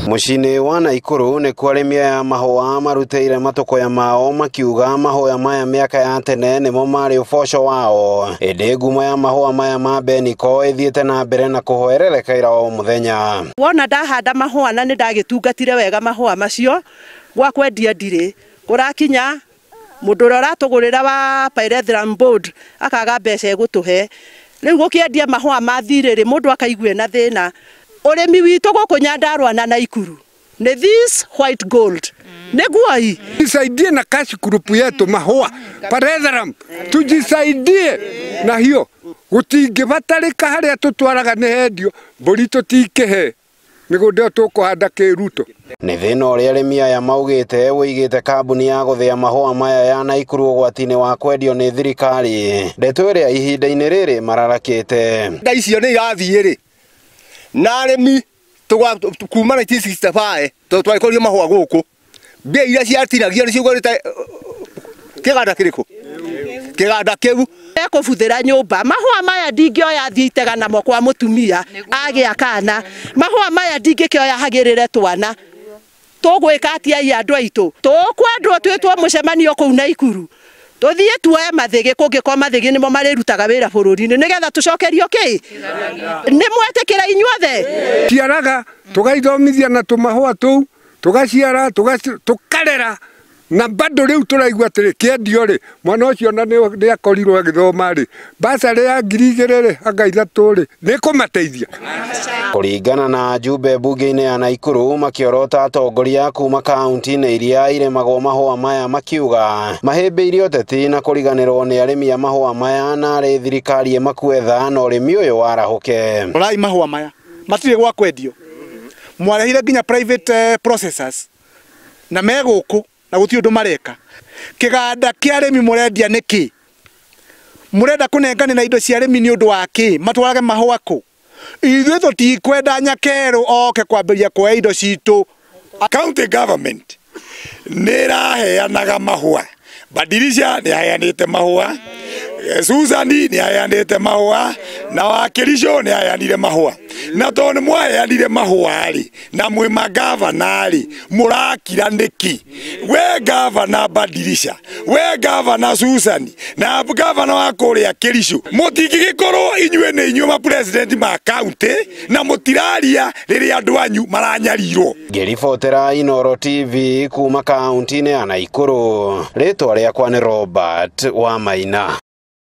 Mucini wa Naikuru ni kwa arĩmi ya mahũa maruteire matokoya mao makiuga mahũa maya miaka ya tene nimo mari uboco wao. Ĩndĩ ngumo ya mahũa maya ma Beniko ithiĩte na mbere na kũhoerereka o mũthenya. Wona ndahanda mahũa na nĩndagĩtungatire wega mahũa macio gwa kwendia ndirĩ kũrakinya mũndũ ũrĩa ũratũgũrĩra wa Pyrethrum Board akaga mbeca egũtũhe. Rĩu gũkĩendia mahũa mathirĩrĩ mũndũ akaigua na thĩna. Ũrĩmi witũ gũkũ Nyandarua na Naikuru ni this white gold. Neguai tujisaidie na cash group yetu mahũa Pyrethrum, tujisaidie na hiyo gũtingĩbatarĩka harĩa tũtwaraga nĩ hendio mbũri tũtingĩhe mĩgũnda tũkũhanda kĩruto. Nĩ thĩna ũrĩa arĩmi aya maugĩte wĩigĩte kambuni ya gũthĩa mahũa maya ya Naikuru ũgwati-inĩ wa kwendio nĩ thirikari. Ndeto ĩrĩa ihinda-inĩ rĩrĩ mararakĩte. Nda icio nĩ irathiĩ-rĩ na arĩmi kuma 1965 twagĩkũria mahũa gũkũ mbia iria ciatiragio nĩ ciugũrĩte kĩganda kĩrĩkũ kĩganda kĩu ekũbuthĩra nyũmba. Mahũa maya ndingĩoya thiĩ itega namo kwa mũtumia agĩa kana. Mahũa maya ndingĩkĩoya hagĩrĩre twana. Tũgwĩka atĩa andũ aitũ? Tũkwendwo twĩtwo mũcemanio kũu Naikuru tuthiĩ tuoye mathĩgĩ kũngĩkorwo mathĩgĩ nimo marĩrutaga wĩra bũrũri-inĩ nĩgetha tũcokerio kĩ? Nĩ mwetĩkĩra inyuothe? Ciaraga tũgaithomithia na tũmahũa tũu tũgaciara tũkarera na bado rĩu tũraigua atĩrĩ kĩendio-rĩ mwana ũcio na nĩ akorirwo agĩthoma-rĩ basarĩ ya 2,000 anga 3 nĩ kũmateithia. Kũringana na Jumbe bunge-inĩ ya Naikuru makiorota atongoria kuma kaunti-inĩ iria irĩmagwo mahũa maya makiuga mahĩmbĩirie ũteti na kũriganĩrwo nĩ arĩmi a mahũa maya na arĩ thirikari ĩmakwetha na ũrĩmi ũyũ warahũke. Rorai mahũa maya matirĩ gwa kwendio, mwarehire nginya private processors na megũkũ na gũtirĩ ũndũ mareka. Kĩganda kĩa arĩmi mũrendia nĩkĩ? Mũrenda kũnengana na indo cia arĩmi nĩ ũndũ wa kĩ? Matwarage mahũa kũ? Ithuĩ tũtikwenda nyakerũ oke kwambĩrĩria kuoya indo citũ. County government nĩ ĩraheanaga mahũa. Badilisha nĩ aheanĩte mahũa, Susani nĩ aheanĩte mahũa, na wa Kericho nĩ aheanire mahũa. Na tondũ nĩ mwaheanire mahũa-rĩ na mwĩ magavana-rĩ mũrakira nĩkĩ? We gavana Badilisha, we gavana Susani na gavana wa kũrĩa Kericho mũtingĩgĩkorwo inyuĩ nĩ inyuĩ ma president ma county na mũtiraria rĩrĩa andũ anyu maranyarirwo. Ngĩribotera Inooro TV kuma kaunti-inĩ ya Naikuru. Rĩtwa rĩakwa nĩ Robert Wamaina.